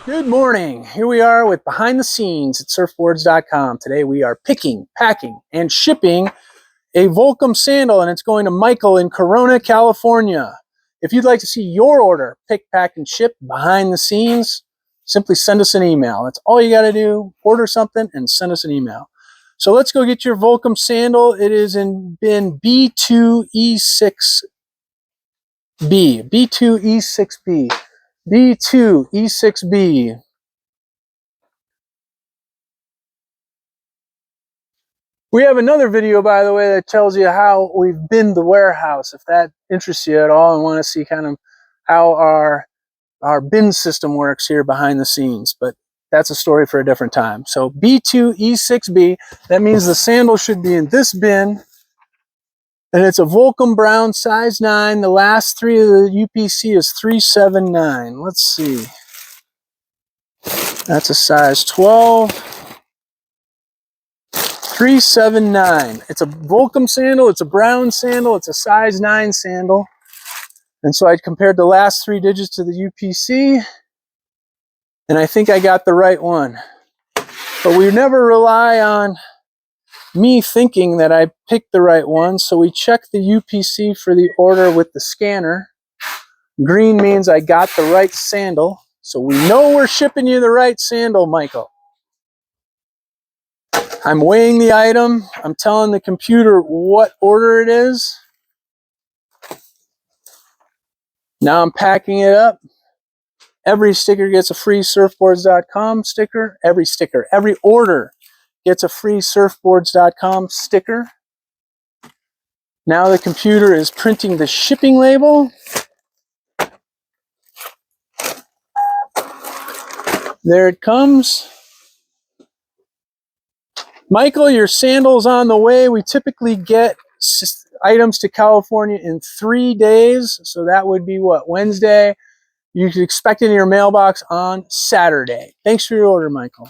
Good morning. Here we are with behind the scenes at Surfboards.com. Today we are picking, packing, and shipping a Volcom sandal, and it's going to Michael in Corona, California. If you'd like to see your order pick, pack, and ship behind the scenes, simply send us an email. That's all you got to do. Order something and send us an email. So let's go get your Volcom sandal. It is in bin B2E6B. B2E6B. B2E6B. We have another video, by the way, that tells you how we've binned the warehouse, if that interests you at all and want to see kind of how our bin system works here behind the scenes. But that's a story for a different time. So B2E6B, that means the sandal should be in this bin. And it's a Volcom brown, size 9. The last three of the UPC is 379. Let's see. That's a size 12. 379. It's a Volcom sandal. It's a brown sandal. It's a size 9 sandal. And so I compared the last three digits to the UPC, and I think I got the right one. But we never rely on me thinking that I picked the right one, so we check the UPC for the order with the scanner. Green means I got the right sandal, so we know we're shipping you the right sandal, Michael. I'm weighing the item. I'm telling the computer what order it is. Now I'm packing it up. Every sticker gets a free Surfboards.com sticker. Every order gets a free Surfboards.com sticker. Now the computer is printing the shipping label. There it comes. Michael, your sandal's on the way. We typically get items to California in 3 days. So that would be what, Wednesday? You can expect it in your mailbox on Saturday. Thanks for your order, Michael.